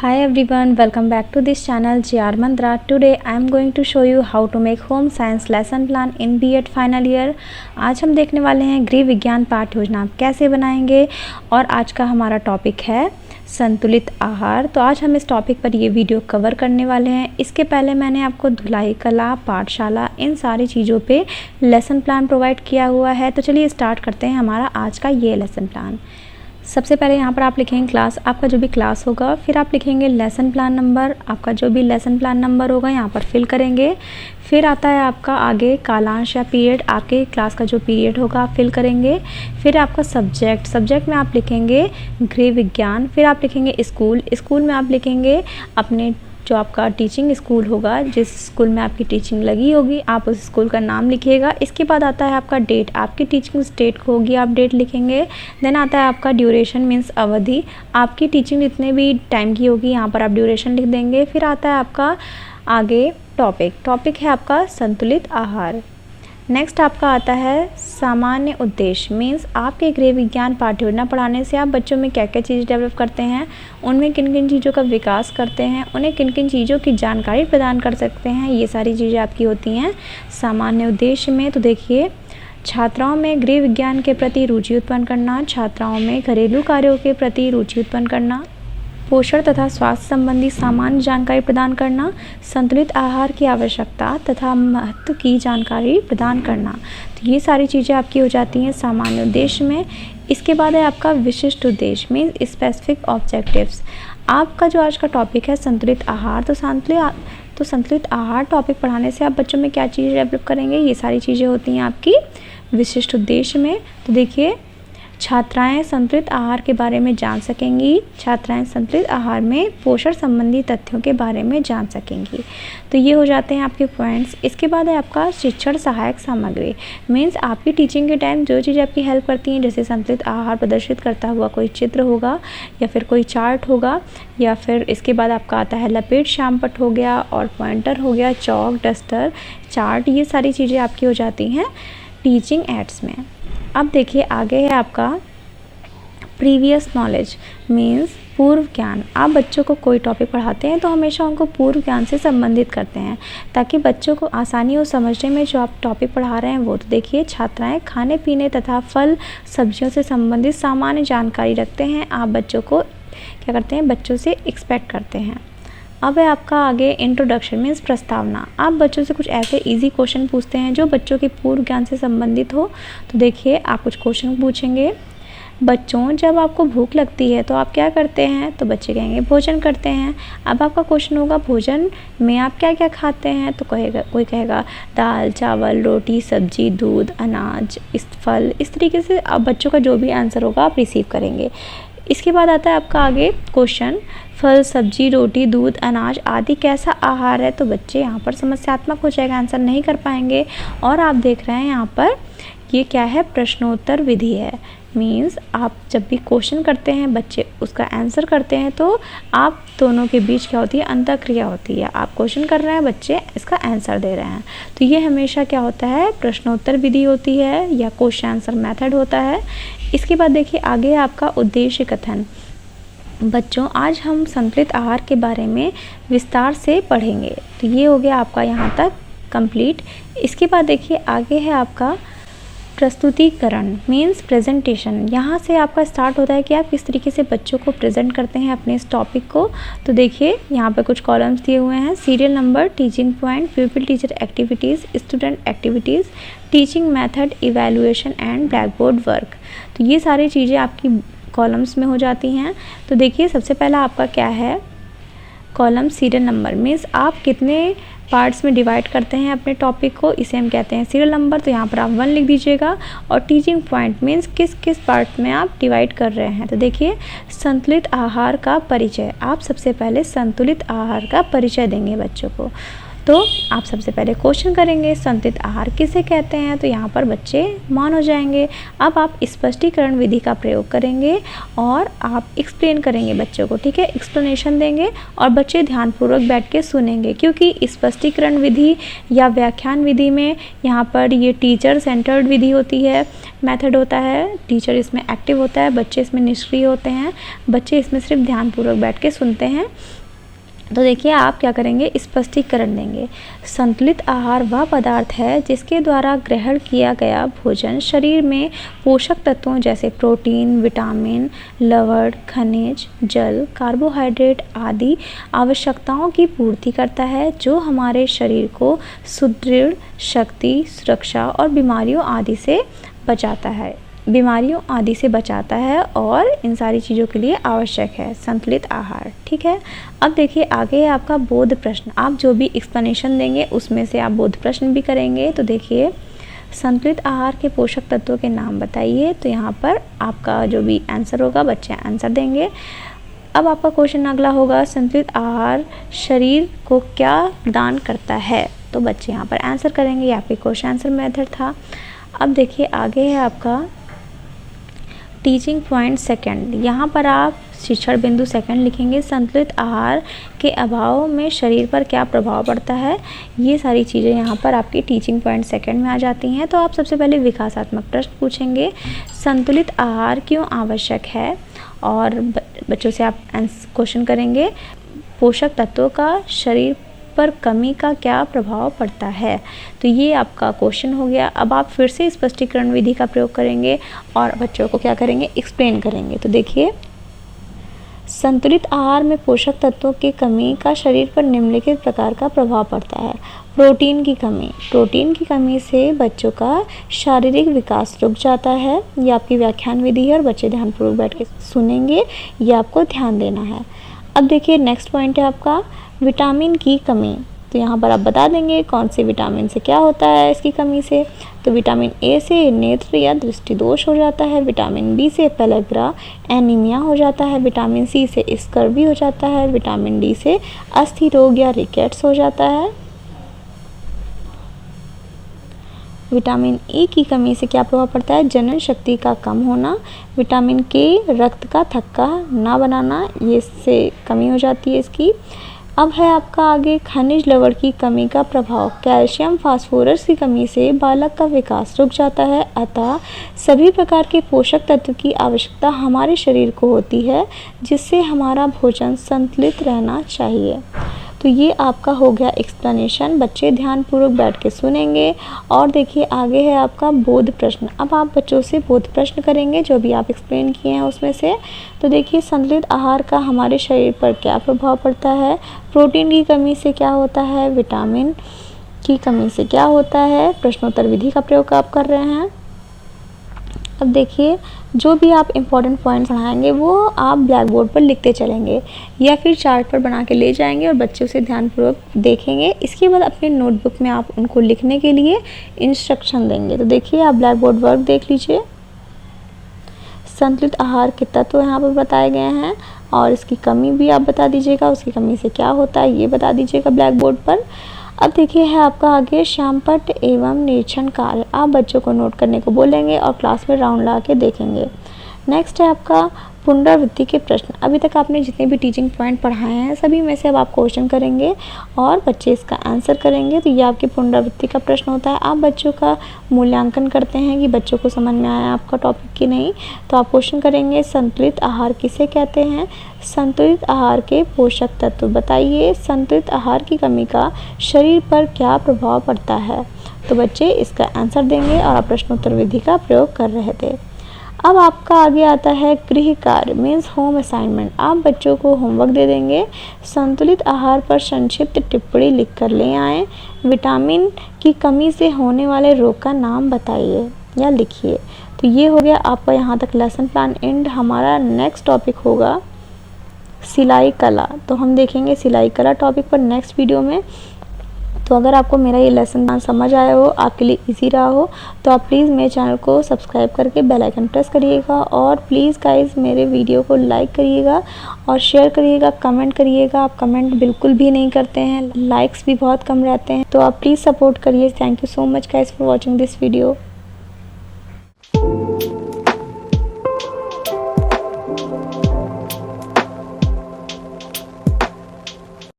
Hi everyone, welcome back to this channel JR Mantra. Today I am going to show you how to make home science lesson plan in B.Ed final year. आज हम देखने वाले हैं गृह विज्ञान पाठ योजना कैसे बनाएंगे और आज का हमारा टॉपिक है संतुलित आहार। तो आज हम इस टॉपिक पर ये वीडियो कवर करने वाले हैं। इसके पहले मैंने आपको धुलाई कला, पाठशाला, इन सारी चीज़ों पे लेसन प्लान प्रोवाइड किया हुआ है। तो चलिए स्टार्ट करते हैं हमारा आज का ये लेसन प्लान। सबसे पहले यहाँ पर आप लिखेंगे क्लास, आपका जो भी क्लास होगा, फिर आप लिखेंगे लेसन प्लान नंबर, आपका जो भी लेसन प्लान नंबर होगा यहाँ पर फिल करेंगे। फिर आता है आपका आगे कालांश या पीरियड, आपके क्लास का जो पीरियड होगा आप फिल करेंगे। फिर आपका सब्जेक्ट में आप लिखेंगे गृह विज्ञान। फिर आप लिखेंगे स्कूल में आप लिखेंगे अपने जो आपका टीचिंग स्कूल होगा, जिस स्कूल में आपकी टीचिंग लगी होगी आप उस स्कूल का नाम लिखिएगा। इसके बाद आता है आपका डेट, आपकी टीचिंग स्टेट होगी आप डेट लिखेंगे। देन आता है आपका ड्यूरेशन मीन्स अवधि, आपकी टीचिंग जितने भी टाइम की होगी यहाँ पर आप ड्यूरेशन लिख देंगे। फिर आता है आपका आगे टॉपिक है आपका संतुलित आहार। नेक्स्ट आपका आता है सामान्य उद्देश्य मीन्स आपके गृह विज्ञान पाठ्य योजना पढ़ाने से आप बच्चों में क्या क्या चीज़ डेवलप करते हैं, उनमें किन किन चीज़ों का विकास करते हैं, उन्हें किन किन चीज़ों की जानकारी प्रदान कर सकते हैं, ये सारी चीज़ें आपकी होती हैं सामान्य उद्देश्य में। तो देखिए, छात्राओं में गृह विज्ञान के प्रति रुचि उत्पन्न करना, छात्राओं में घरेलू कार्यों के प्रति रुचि उत्पन्न करना, पोषण तथा स्वास्थ्य संबंधी सामान्य जानकारी प्रदान करना, संतुलित आहार की आवश्यकता तथा महत्व की जानकारी प्रदान करना। तो ये सारी चीज़ें आपकी हो जाती हैं सामान्य उद्देश्य में। इसके बाद है आपका विशिष्ट उद्देश्य मीन्स स्पेसिफिक ऑब्जेक्टिव्स। आपका जो आज का टॉपिक है संतुलित आहार, तो संतुलित आहार टॉपिक पढ़ाने से आप बच्चों में क्या चीज़ डेवलप करेंगे, ये सारी चीज़ें होती हैं आपकी विशिष्ट उद्देश्य में। तो देखिए, छात्राएं संतुलित आहार के बारे में जान सकेंगी, छात्राएं संतुलित आहार में पोषण संबंधी तथ्यों के बारे में जान सकेंगी। तो ये हो जाते हैं आपके पॉइंट्स। इसके बाद है आपका शिक्षण सहायक सामग्री मीन्स आपकी टीचिंग के टाइम जो चीज़ आपकी हेल्प करती हैं, जैसे संतुलित आहार प्रदर्शित करता हुआ कोई चित्र होगा या फिर कोई चार्ट होगा, या फिर इसके बाद आपका आता है लपेट श्यामपट्ट हो गया और पॉइंटर हो गया, चौक, डस्टर, चार्ट, ये सारी चीज़ें आपकी हो जाती हैं टीचिंग एड्स में। अब देखिए आगे है आपका प्रीवियस नॉलेज मीन्स पूर्व ज्ञान। आप बच्चों को कोई टॉपिक पढ़ाते हैं तो हमेशा उनको पूर्व ज्ञान से संबंधित करते हैं ताकि बच्चों को आसानी हो समझने में जो आप टॉपिक पढ़ा रहे हैं वो। तो देखिए, छात्राएं खाने पीने तथा फल सब्जियों से संबंधित सामान्य जानकारी रखते हैं। आप बच्चों को क्या करते हैं, बच्चों से एक्सपेक्ट करते हैं। अब है आपका आगे इंट्रोडक्शन मीन्स प्रस्तावना। आप बच्चों से कुछ ऐसे इजी क्वेश्चन पूछते हैं जो बच्चों के पूर्व ज्ञान से संबंधित हो। तो देखिए, आप कुछ क्वेश्चन पूछेंगे, बच्चों जब आपको भूख लगती है तो आप क्या करते हैं, तो बच्चे कहेंगे भोजन करते हैं। अब आपका क्वेश्चन होगा भोजन में आप क्या क्या खाते हैं, तो कोई कहेगा दाल, चावल, रोटी, सब्जी, दूध, अनाज, इस फल। इस तरीके से आप बच्चों का जो भी आंसर होगा आप रिसीव करेंगे। इसके बाद आता है आपका आगे क्वेश्चन, फल, सब्जी, रोटी, दूध, अनाज आदि कैसा आहार है। तो बच्चे यहाँ पर समस्यात्मक हो जाएगा, आंसर नहीं कर पाएंगे। और आप देख रहे हैं यहाँ पर ये क्या है, प्रश्नोत्तर विधि है मीन्स आप जब भी क्वेश्चन करते हैं बच्चे उसका आंसर करते हैं तो आप दोनों के बीच क्या होती है, अंतःक्रिया होती है। आप क्वेश्चन कर रहे हैं, बच्चे इसका आंसर दे रहे हैं। तो ये हमेशा क्या होता है, प्रश्नोत्तर विधि होती है या क्वेश्चन आंसर मेथड होता है। इसके बाद देखिए आगे आपका उद्देश्य कथन। बच्चों आज हम संतुलित आहार के बारे में विस्तार से पढ़ेंगे। तो ये हो गया आपका यहाँ तक कंप्लीट। इसके बाद देखिए आगे है आपका प्रस्तुतिकरण मीन्स प्रेजेंटेशन। यहाँ से आपका स्टार्ट होता है कि आप किस तरीके से बच्चों को प्रेजेंट करते हैं अपने इस टॉपिक को। तो देखिए यहाँ पे कुछ कॉलम्स दिए हुए हैं, serial number, teaching point, प्यूपिल teacher activities, student activities, teaching method, evaluation and black board work. तो ये सारी चीज़ें आपकी कॉलम्स में हो जाती हैं। तो देखिए सबसे पहला आपका क्या है, कॉलम सीरियल नंबर मीन्स आप कितने पार्ट्स में डिवाइड करते हैं अपने टॉपिक को, इसे हम कहते हैं सीरियल नंबर। तो यहाँ पर आप 1 लिख दीजिएगा। और टीचिंग पॉइंट मीन्स किस किस पार्ट में आप डिवाइड कर रहे हैं। तो देखिए संतुलित आहार का परिचय, आप सबसे पहले संतुलित आहार का परिचय देंगे बच्चों को। तो आप सबसे पहले क्वेश्चन करेंगे संतुलित आहार किसे कहते हैं, तो यहाँ पर बच्चे मौन हो जाएंगे। अब आप स्पष्टीकरण विधि का प्रयोग करेंगे और आप एक्सप्लेन करेंगे बच्चों को, ठीक है, एक्सप्लेनेशन देंगे और बच्चे ध्यानपूर्वक बैठ के सुनेंगे। क्योंकि स्पष्टीकरण विधि या व्याख्यान विधि में यहाँ पर ये टीचर सेंटर्ड विधि होती है, मेथड होता है, टीचर इसमें एक्टिव होता है, बच्चे इसमें निष्क्रिय होते हैं, बच्चे इसमें सिर्फ ध्यानपूर्वक बैठ के सुनते हैं। तो देखिए आप क्या करेंगे, स्पष्टीकरण देंगे। संतुलित आहार वह पदार्थ है जिसके द्वारा ग्रहण किया गया भोजन शरीर में पोषक तत्वों जैसे प्रोटीन, विटामिन, लवण, खनिज, जल, कार्बोहाइड्रेट आदि आवश्यकताओं की पूर्ति करता है, जो हमारे शरीर को सुदृढ़, शक्ति, सुरक्षा और बीमारियों आदि से बचाता है और इन सारी चीज़ों के लिए आवश्यक है संतुलित आहार। ठीक है, अब देखिए आगे है आपका बोध प्रश्न। आप जो भी एक्सप्लेनेशन देंगे उसमें से आप बोध प्रश्न भी करेंगे। तो देखिए, संतुलित आहार के पोषक तत्वों के नाम बताइए। तो यहाँ पर आपका जो भी आंसर होगा बच्चे आंसर देंगे। अब आपका क्वेश्चन अगला होगा, संतुलित आहार शरीर को क्या प्रदान करता है। तो बच्चे यहाँ पर आंसर करेंगे, ये आपके क्वेश्चन आंसर मेथड था। अब देखिए आगे है आपका टीचिंग पॉइंट सेकंड। यहाँ पर आप शिक्षण बिंदु सेकंड लिखेंगे, संतुलित आहार के अभाव में शरीर पर क्या प्रभाव पड़ता है। ये सारी चीज़ें यहाँ पर आपकी टीचिंग पॉइंट सेकंड में आ जाती हैं। तो आप सबसे पहले विकासात्मक प्रश्न पूछेंगे, संतुलित आहार क्यों आवश्यक है, और बच्चों से आप क्वेश्चन करेंगे, पोषक तत्वों का शरीर पर कमी का क्या प्रभाव पड़ता है। तो ये आपका क्वेश्चन हो गया। अब आप फिर से स्पष्टीकरण विधि का प्रयोग करेंगे और बच्चों को क्या करेंगे, एक्सप्लेन करेंगे। तो देखिए, संतुलित आहार में पोषक तत्वों की कमी का शरीर पर निम्नलिखित प्रकार का प्रभाव पड़ता है। प्रोटीन की कमी से बच्चों का शारीरिक विकास रुक जाता है। ये आपकी व्याख्यान विधि है और बच्चे ध्यानपूर्वक बैठ के सुनेंगे, ये आपको ध्यान देना है। अब देखिए नेक्स्ट पॉइंट है आपका विटामिन की कमी। तो यहाँ पर आप बता देंगे कौन से विटामिन से क्या होता है इसकी कमी से। तो विटामिन ए से नेत्र या दृष्टि दोष हो जाता है, विटामिन बी से पेलेग्रा एनीमिया हो जाता है, विटामिन सी से स्कर्वी हो जाता है, विटामिन डी से अस्थि रोग या रिकेट्स हो जाता है। विटामिन ई की कमी से क्या प्रभाव पड़ता है, जनन शक्ति का कम होना, विटामिन के रक्त का थक्का ना बनाना, ये से कमी हो जाती है इसकी। अब है आपका आगे खनिज लवण की कमी का प्रभाव। कैल्शियम फास्फोरस की कमी से बालक का विकास रुक जाता है। अतः सभी प्रकार के पोषक तत्व की आवश्यकता हमारे शरीर को होती है, जिससे हमारा भोजन संतुलित रहना चाहिए। तो ये आपका हो गया एक्सप्लेनेशन, बच्चे ध्यानपूर्वक बैठ के सुनेंगे। और देखिए आगे है आपका बोध प्रश्न। अब आप बच्चों से बोध प्रश्न करेंगे जो भी आप एक्सप्लेन किए हैं उसमें से। तो देखिए, संतुलित आहार का हमारे शरीर पर क्या प्रभाव पड़ता है, प्रोटीन की कमी से क्या होता है, विटामिन की कमी से क्या होता है। प्रश्नोत्तर विधि का प्रयोग आप कर रहे हैं। अब देखिए, जो भी आप इम्पॉर्टेंट पॉइंट्स पढ़ाएंगे वो आप ब्लैक बोर्ड पर लिखते चलेंगे या फिर चार्ट पर बना के ले जाएंगे और बच्चे उसे ध्यानपूर्वक देखेंगे। इसके बाद अपने नोटबुक में आप उनको लिखने के लिए इंस्ट्रक्शन देंगे। तो देखिए, आप ब्लैक बोर्ड वर्क देख लीजिए। संतुलित आहार के तत्व यहाँ पर बताए गए हैं और इसकी कमी भी आप बता दीजिएगा, उसकी कमी से क्या होता है ये बता दीजिएगा ब्लैक बोर्ड पर। अब देखिए है आपका आगे श्यामपट्ट एवं निरीक्षण कार्य। आप बच्चों को नोट करने को बोलेंगे और क्लास में राउंड ला के देखेंगे। नेक्स्ट है आपका पुनरावृत्ति के प्रश्न। अभी तक आपने जितने भी टीचिंग पॉइंट पढ़ाए हैं सभी में से अब आप क्वेश्चन करेंगे और बच्चे इसका आंसर करेंगे। तो ये आपकी पुनरावृत्ति का प्रश्न होता है। आप बच्चों का मूल्यांकन करते हैं कि बच्चों को समझ में आया आपका टॉपिक कि नहीं। तो आप क्वेश्चन करेंगे, संतुलित आहार किसे कहते हैं, संतुलित आहार के पोषक तत्व बताइए, संतुलित आहार की कमी का शरीर पर क्या प्रभाव पड़ता है। तो बच्चे इसका आंसर देंगे और आप प्रश्नोत्तर विधि का प्रयोग कर रहे थे। अब आपका आगे आता है गृह कार्य मीन्स होम असाइनमेंट। आप बच्चों को होमवर्क दे देंगे, संतुलित आहार पर संक्षिप्त टिप्पणी लिखकर ले आएं, विटामिन की कमी से होने वाले रोग का नाम बताइए या लिखिए। तो ये हो गया आपका यहाँ तक लेसन प्लान एंड। हमारा नेक्स्ट टॉपिक होगा सिलाई कला। तो हम देखेंगे सिलाई कला टॉपिक पर नेक्स्ट वीडियो में। तो अगर आपको मेरा ये लेसन समझ आया हो, आपके लिए इजी रहा हो, तो आप प्लीज़ मेरे चैनल को सब्सक्राइब करके बेल आइकन प्रेस करिएगा और प्लीज़ गाइस मेरे वीडियो को लाइक करिएगा और शेयर करिएगा, कमेंट करिएगा। आप कमेंट बिल्कुल भी नहीं करते हैं, लाइक्स भी बहुत कम रहते हैं, तो आप प्लीज़ सपोर्ट करिए। Thank you so much guys for watching this video.